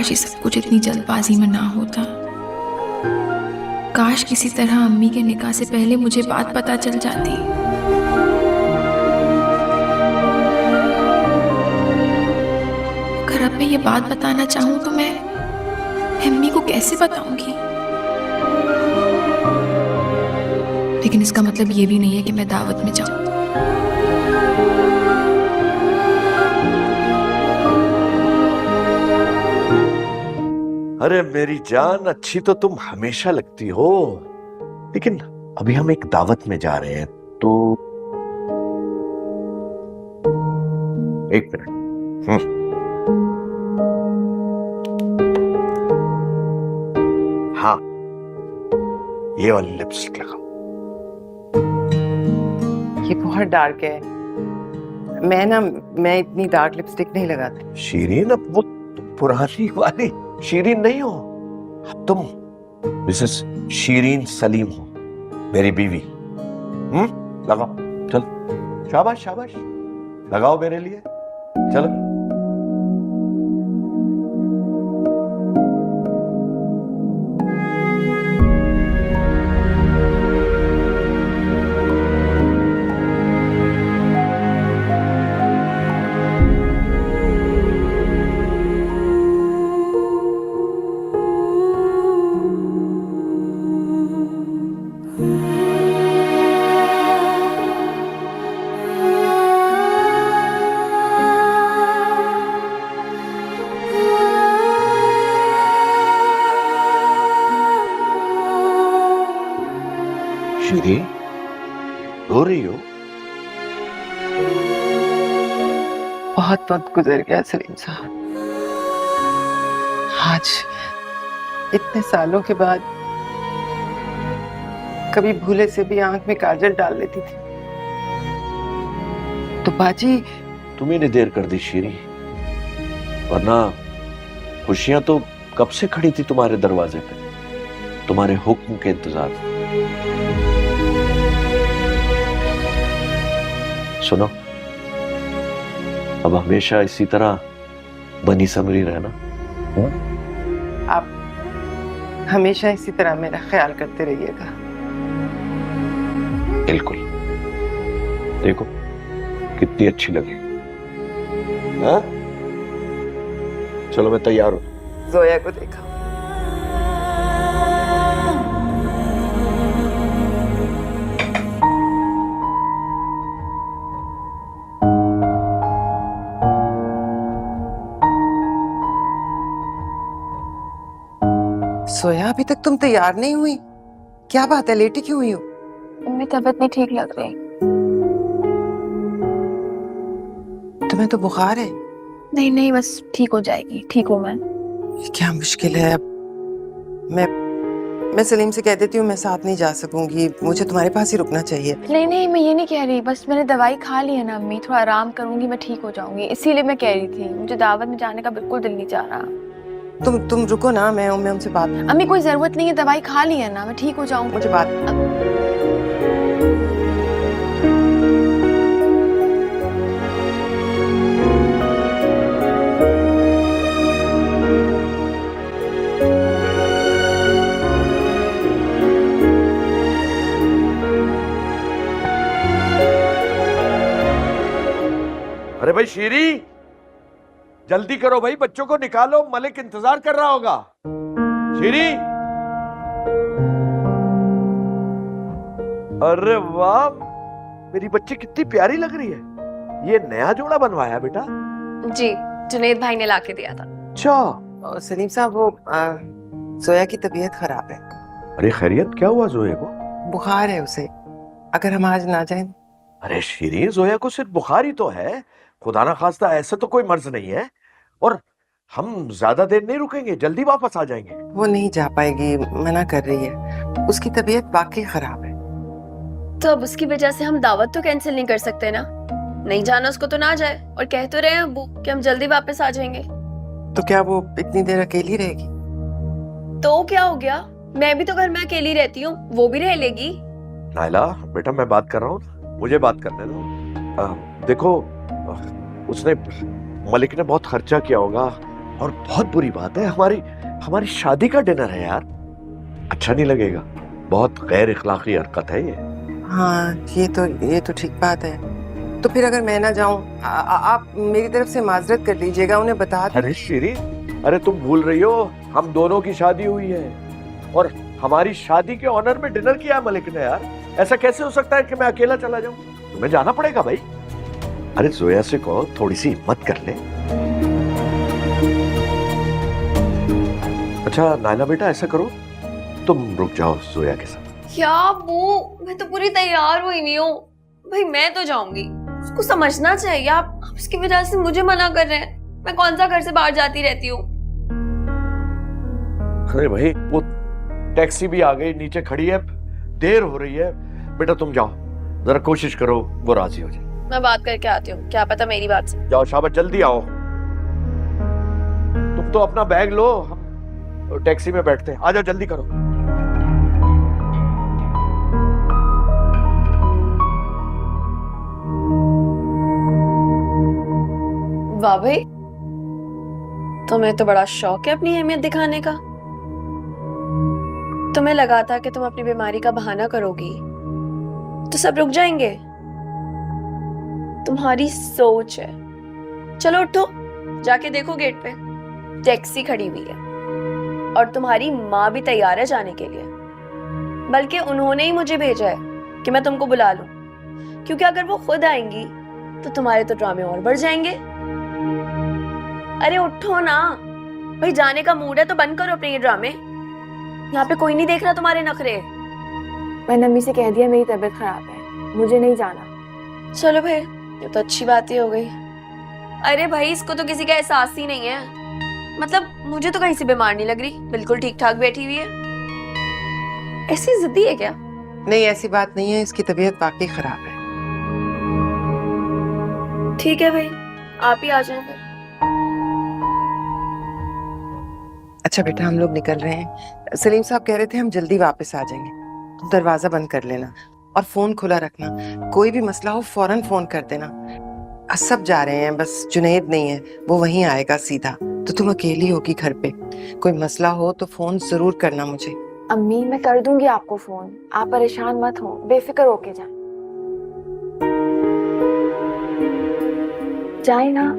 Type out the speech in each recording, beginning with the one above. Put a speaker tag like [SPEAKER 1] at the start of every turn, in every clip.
[SPEAKER 1] काश ये सब कुछ इतनी जल्दबाजी में ना होता। काश किसी तरह अम्मी के निकाह से पहले मुझे बात पता चल जाती। अगर अब मैं ये बात बताना चाहूँ तो मैं अम्मी को कैसे बताऊंगी? लेकिन इसका मतलब ये भी नहीं है कि मैं दावत में जाऊं।
[SPEAKER 2] अरे मेरी जान, अच्छी तो तुम हमेशा लगती हो, लेकिन अभी हम एक दावत में जा रहे हैं तो एक मिनट। हाँ, ये वाली लिपस्टिक लगाओ।
[SPEAKER 3] ये बहुत डार्क है। मैं इतनी डार्क लिपस्टिक नहीं लगाती।
[SPEAKER 2] शीरीन, अब वो पुरानी वाली शीरीन नहीं हो, अब तुम मिसेस शीरीन सलीम हो, मेरी बीवी। लगाओ, चल। शाबाश शाबाश, लगाओ मेरे लिए, चलो। शीरीन, रो रही हो?
[SPEAKER 3] बहुत वक्त गुजर गया सलीम साहब। आज इतने सालों के बाद कभी भूले से भी आंख में काजल डाल लेती थी तो बाजी।
[SPEAKER 2] तुम्ही ने देर कर दी शीरी, वरना खुशियां तो कब से खड़ी थी तुम्हारे दरवाजे पे, तुम्हारे हुक्म के इंतजार में। सुनो, अब हमेशा इसी तरह बनी समरी रहना।
[SPEAKER 3] आप हमेशा इसी तरह मेरा ख्याल करते रहिएगा।
[SPEAKER 2] बिल्कुल। देखो कितनी अच्छी लगी। हाँ? चलो मैं तैयार हूं।
[SPEAKER 3] जोया को देखा। सोया, अभी तक तुम तैयार नहीं हुई? क्या बात है, लेटी क्यों हुई हो?
[SPEAKER 1] मेरी तबीयत नहीं ठीक लग रही।
[SPEAKER 3] तुम्हें तो बुखार है।
[SPEAKER 1] नहीं नहीं, बस ठीक हो जाएगी, ठीक हूँ मैं।
[SPEAKER 3] क्या मुश्किल है। अब मैं सलीम से कह देती हूँ मैं साथ नहीं जा सकूंगी, मुझे तुम्हारे पास ही रुकना चाहिए।
[SPEAKER 1] नहीं नहीं, मैं ये नहीं कह रही, बस मैंने दवाई खा ली है ना अम्मी, थोड़ा आराम करूंगी मैं ठीक हो जाऊंगी, इसीलिए मैं कह रही थी। मुझे दावत में जाने का बिल्कुल दिल नहीं चाह रहा।
[SPEAKER 3] तुम रुको ना, मैं उनसे बात।
[SPEAKER 1] अम्मी कोई जरूरत नहीं है, दवाई खा ली है ना, मैं ठीक हो जाऊंगी।
[SPEAKER 3] मुझे बात।
[SPEAKER 2] अरे भाई शीरी, जल्दी करो भाई, बच्चों को निकालो, मलिक इंतजार कर रहा होगा। शीरी, अरे वाह, मेरी बच्ची कितनी प्यारी लग रही है। ये नया जोड़ा बनवाया बेटा?
[SPEAKER 4] जी, जुनेद भाई ने लाके दिया था।
[SPEAKER 2] अच्छा।
[SPEAKER 3] सलीम साहब, वो जोया की तबीयत खराब है।
[SPEAKER 2] अरे खैरियत, क्या हुआ जोया को?
[SPEAKER 3] बुखार है उसे, अगर हम आज ना जाएं।
[SPEAKER 2] अरे शीरी, जोया को सिर्फ बुखार ही तो है, खुदा ना खास्ता ऐसा तो कोई मर्ज नहीं है, और हम ज्यादा देर नहीं रुकेंगे, जल्दी वापस आ जाएंगे।
[SPEAKER 3] वो नहीं जा पाएगी, मना कर रही है, उसकी तबीयत वाकई खराब है।
[SPEAKER 4] तो अब उसकी वजह से हम दावत तो कैंसिल नहीं कर सकते ना। नहीं जाना उसको तो ना जाए, और कह तो रहे हैं अब्बू कि हम जल्दी वापस आ जाएंगे।
[SPEAKER 3] तो क्या वो इतनी देर अकेली रहेगी?
[SPEAKER 4] तो क्या हो गया, मैं भी तो घर में अकेली रहती हूँ, वो भी रह लेगी।
[SPEAKER 2] नायला बेटा, मैं बात कर रहा हूँ, मुझे बात करने दो। देखो, उसने, मलिक ने बहुत खर्चा किया होगा, और बहुत बुरी बात है, हमारी हमारी शादी का डिनर है यार, अच्छा नहीं लगेगा। बहुत गैर इखलाकी हरकत है ये।
[SPEAKER 3] हाँ ये तो ठीक बात है। तो फिर अगर मैं ना जाऊं, आप मेरी तरफ से माजरत कर लीजिएगा, उन्हें बता दें।
[SPEAKER 2] अरे शीरीन, अरे तुम भूल रही हो हम दोनों की शादी हुई है और हमारी शादी के ऑनर में डिनर किया है मलिक ने यार। ऐसा कैसे हो सकता है कि मैं अकेला चला जाऊं? तुम्हें जाना पड़ेगा भाई। अरे जोया से कहो थोड़ी सी हिम्मत कर ले। अच्छा नायला बेटा, ऐसा करो तुम रुक जाओ जोया के साथ।
[SPEAKER 4] क्या वो, मैं तो पूरी तैयार हुई नहीं हूँ भाई, मैं तो जाऊंगी। उसको समझना चाहिए, आप उसकी वजह से मुझे मना कर रहे हैं। मैं कौन सा घर से बाहर जाती रहती हूँ।
[SPEAKER 2] अरे भाई वो टैक्सी भी आ गई, नीचे खड़ी है, देर हो रही है। बेटा तुम जाओ, जरा कोशिश करो वो राजी हो जाए।
[SPEAKER 4] मैं बात करके आती हूँ, क्या पता मेरी बात से।
[SPEAKER 2] जाओ शाबाश, जल्दी आओ। तुम तो अपना बैग लो, हम टैक्सी में बैठते हैं। आ जाओ जल्दी करो।
[SPEAKER 4] वाह भाई, तुम्हें तो बड़ा शौक है अपनी अहमियत दिखाने का। तुम्हें लगा था कि तुम अपनी बीमारी का बहाना करोगी तो सब रुक जाएंगे। तुम्हारी सोच है। चलो उठो, जाके देखो गेट पे टैक्सी खड़ी हुई है और तुम्हारी माँ भी तैयार है जाने के लिए। बल्कि उन्होंने ही मुझे भेजा है कि मैं तुमको बुला लूं, क्योंकि अगर वो खुद आएंगी तो तुम्हारे तो ड्रामे और बढ़ जाएंगे। अरे उठो ना भाई, जाने का मूड है तो बंद करो अपने ये ड्रामे। यहाँ पे कोई नहीं देख रहा तुम्हारे नखरे।
[SPEAKER 1] मैंने अम्मी से कह दिया मेरी तबीयत खराब है, मुझे नहीं जाना।
[SPEAKER 4] चलो भाई, ये तो अच्छी बात ही हो गई। अरे भाई, इसको तो किसी का एहसास ही नहीं है। मतलब मुझे तो कहीं से बीमार नहीं लग रही, बिल्कुल ठीक ठाक बैठी हुई है। ऐसी जिद्दी है क्या?
[SPEAKER 3] नहीं ऐसी बात नहीं है, इसकी तबीयत वाकई खराब है।
[SPEAKER 4] ठीक है भाई, आप ही आ जाएं फिर।
[SPEAKER 3] अच्छा बेटा, हम लोग निकल रहे हैं। सलीम साहब कह रहे थे हम जल्दी वापस आ जाएंगे, तुम दरवाजा बंद कर लेना और फोन खुला रखना। कोई भी मसला हो फौरन फोन कर देना। सब जा रहे हैं, बस जुनैद नहीं है, वो वहीं आएगा सीधा। तो तुम अकेली होगी घर पे, कोई मसला हो तो फोन जरूर करना मुझे।
[SPEAKER 1] अम्मी मैं कर दूंगी आपको फोन, आप परेशान मत हो, बेफिक्र होके जाए। जाए ना।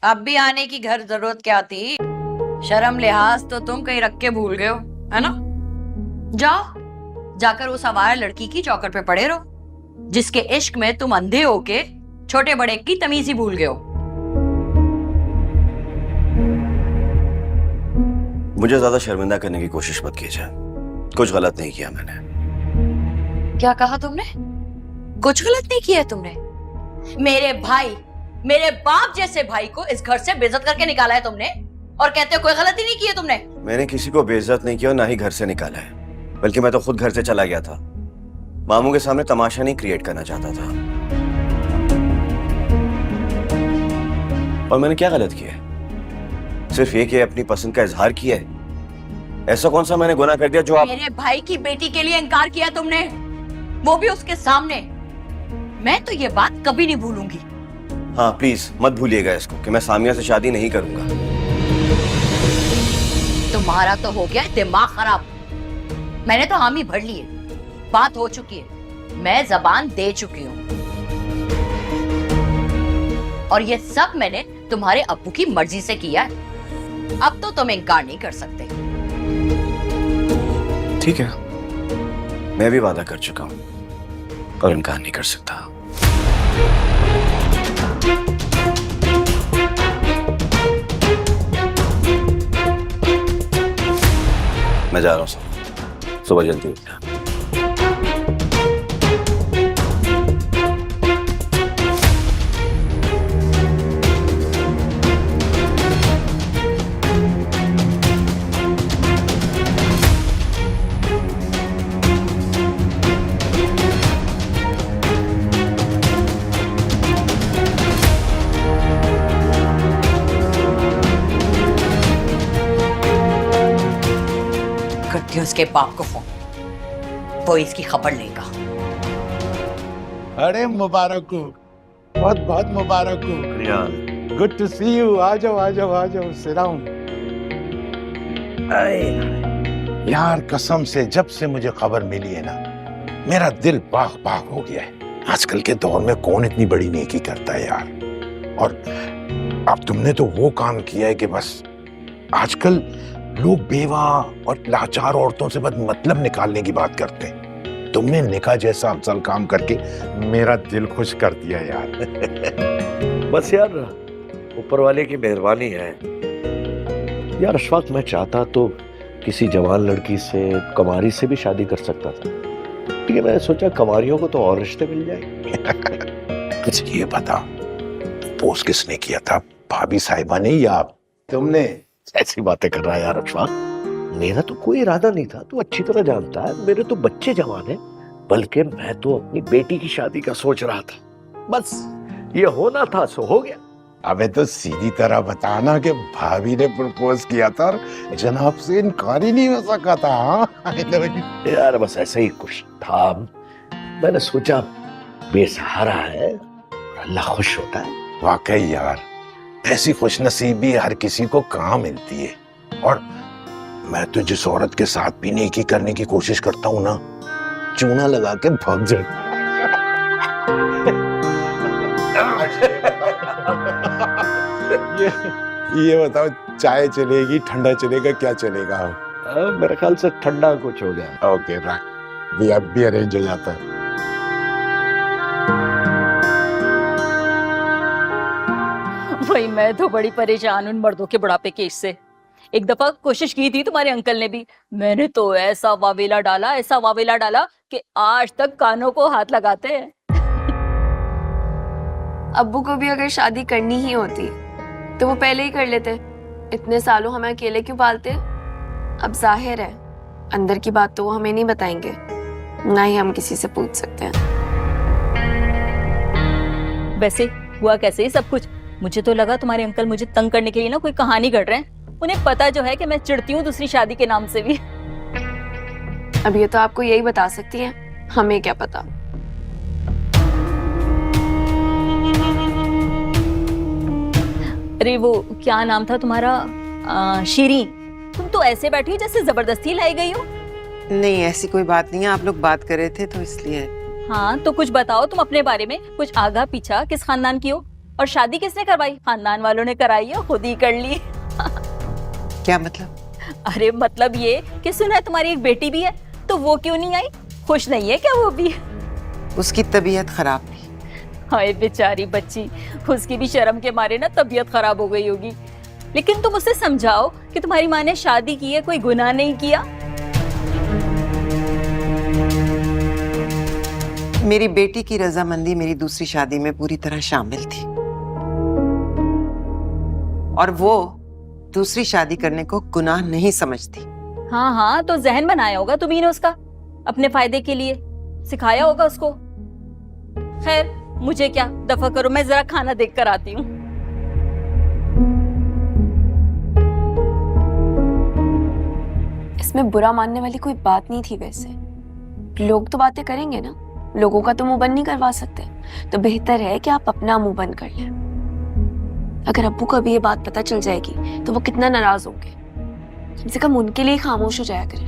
[SPEAKER 5] अब भी आने की घर जरूरत क्या थी? शर्म लिहाज तो तुम कहीं रख के भूल गए हो, है ना? जाओ, जाकर उस आवारा लड़की की चौखट पे पड़े रहो, जिसके इश्क में तुम अंधे होके छोटे बड़े की तमीज ही भूल गए हो।
[SPEAKER 6] मुझे ज्यादा शर्मिंदा करने की कोशिश मत कीजिए, कुछ गलत नहीं किया मैंने।
[SPEAKER 5] क्या कहा तुमने? कुछ गलत नहीं किया तुमने? मेरे भाई, मेरे बाप जैसे भाई को इस घर से बेइज्जत करके निकाला है तुमने, और कहते हो कोई गलती नहीं की है तुमने।
[SPEAKER 6] मैंने किसी को बेइज्जत नहीं किया और ना ही घर से निकाला है, बल्कि मैं तो खुद घर से चला गया था। मामू के सामने तमाशा नहीं क्रिएट करना चाहता था। और मैंने क्या गलत किया है? सिर्फ ये कि अपनी पसंद का इजहार किया है। ऐसा कौन सा मैंने गुनाह कर दिया जो आप...
[SPEAKER 5] मेरे भाई की बेटी के लिए इनकार किया तुमने, वो भी उसके सामने। मैं तो ये बात कभी नहीं भूलूंगी।
[SPEAKER 6] हाँ प्लीज मत भूलिएगा इसको कि मैं सामिया से शादी नहीं करूंगा।
[SPEAKER 5] तुम्हारा तो हो गया दिमाग खराब। मैंने तो हामी भर ली है, बात हो चुकी है, मैं जबान दे चुकी हूँ, और ये सब मैंने तुम्हारे अब्बू की मर्जी से किया है। अब तो तुम इनकार नहीं कर सकते।
[SPEAKER 6] ठीक है, मैं भी वादा कर चुका हूँ और इनकार नहीं कर सकता। मैं जा रहा हूँ सर, सुबह जल्दी उठना।
[SPEAKER 5] करती हूँ उसके बाप को फोन, वो इसकी खबर लेगा।
[SPEAKER 7] अरे मुबारक हो, बहुत बहुत मुबारक हो।
[SPEAKER 6] शुक्रिया।
[SPEAKER 7] Good to see you. आ जाओ आ जाओ आ जाओ, सिट डाउन। यार कसम से जब से मुझे खबर मिली है ना, मेरा दिल बाग बाग हो गया है। आजकल के दौर में कौन इतनी बड़ी नेकी करता है यार। और अब तुमने तो वो काम किया है कि बस आजकल लोग बेवा और लाचार औरतों से बस मतलब निकालने की बात करते हैं। तुमने निकाह जैसा अफजल काम करके मेरा दिल खुश कर दिया यार।
[SPEAKER 2] बस यार ऊपर वाले की मेहरबानी है यार। इस वक्त मैं चाहता तो किसी जवान लड़की से, कुमारी से भी शादी कर सकता था, ठीक है। मैंने सोचा कुमारियों को तो और रिश्ते मिल जाए।
[SPEAKER 7] कुछ ये बता, पोस्ट किसने किया था, भाभी साहिबा ने या आप?
[SPEAKER 2] तुमने ऐसी बातें कर रहा है यार अशफाक। मेरा तो कोई इरादा नहीं था, तू अच्छी तरह जानता है। मेरे तो बच्चे जवान हैं, बल्कि मैं तो अपनी बेटी की शादी का सोच रहा था। बस ये होना था सो हो गया।
[SPEAKER 7] अबे तो सीधी तरह बताना कि भाभी ने प्रपोज किया था और जनाब से इनकार ही नहीं हो सका था। हाँ
[SPEAKER 2] यार बस ऐसे ही कुछ था। मैंने सोचा बेसहारा है, अल्लाह खुश होता है।
[SPEAKER 7] वाकई यार, ऐसी खुशनसीबी हर किसी को कहाँ मिलती है। और मैं तो जिस औरत के साथ भी नेकी करने की कोशिश करता हूँ ना, चूना लगा के भाग जाता। ये बताओ, चाय चलेगी, ठंडा चलेगा, क्या चलेगा?
[SPEAKER 2] मेरे ख्याल से ठंडा कुछ हो गया।
[SPEAKER 7] ओके राइट, भी अब भी अरेंज हो जाता है।
[SPEAKER 8] भाई मैं तो बड़ी परेशान हूँ मर्दों के बुढ़ापे केस से। एक दफा कोशिश की थी तुम्हारे अंकल ने भी, मैंने तो ऐसा वावेला डाला, ऐसा वावेला डाला कि आज तक कानों को हाथ लगाते हैं।
[SPEAKER 4] अब्बू को भी अगर शादी करनी ही होती तो वो पहले ही कर लेते। इतने सालों हमें अकेले क्यों पालते? अब जाहिर है अंदर की बात तो वो हमें नहीं बताएंगे, ना ही हम किसी से पूछ सकते हैं।
[SPEAKER 8] वैसे हुआ कैसे ही सब कुछ? मुझे तो लगा तुम्हारे अंकल मुझे तंग करने के लिए ना कोई कहानी गढ़ रहे हैं। उन्हें पता जो है कि मैं चिढ़ती हूँ दूसरी शादी के नाम से भी।
[SPEAKER 4] अब ये तो आपको यही बता सकती है, हमें क्या पता।
[SPEAKER 8] अरे वो क्या नाम था तुम्हारा, शीरीन, तुम तो ऐसे बैठी हो जैसे जबरदस्ती लाई गई हो।
[SPEAKER 3] नहीं ऐसी कोई बात नहीं है, आप लोग बात कर रहे थे तो इसलिए।
[SPEAKER 8] हाँ तो कुछ बताओ तुम अपने बारे में, कुछ आगा पीछा, किस खानदान की हो और शादी किसने करवाई? खानदान वालों ने कराई है, खुद ही कर ली।
[SPEAKER 3] क्या मतलब?
[SPEAKER 8] अरे मतलब ये कि सुना है तुम्हारी एक बेटी भी है, तो वो क्यों नहीं आई? खुश नहीं है क्या वो भी?
[SPEAKER 3] उसकी तबीयत खराब थी।
[SPEAKER 8] हाय बेचारी बच्ची, उसकी भी शर्म के मारे ना तबीयत खराब हो गई होगी। लेकिन तुम उसे समझाओ कि तुम्हारी माँ ने शादी की है, कोई गुनाह नहीं किया।
[SPEAKER 3] मेरी बेटी की रजामंदी मेरी दूसरी शादी में पूरी तरह शामिल थी और वो दूसरी शादी करने को गुनाह नहीं समझती।
[SPEAKER 8] हाँ हाँ तो जहन बनाया होगा तुम्ही ने उसका, अपने फायदे के लिए सिखाया होगा उसको। खैर मुझे क्या, दफा करो, मैं जरा खाना देख कर आती हूँ।
[SPEAKER 4] इसमें बुरा मानने वाली कोई बात नहीं थी। वैसे लोग तो बातें करेंगे ना, लोगों का तो मुंह बंद नहीं करवा सकते, तो बेहतर है कि आप अपना मुंह बंद कर लें। अगर अब्बू को भी ये बात पता चल जाएगी तो वो कितना नाराज होंगे। कम से कम उनके लिए खामोश हो जाया करें।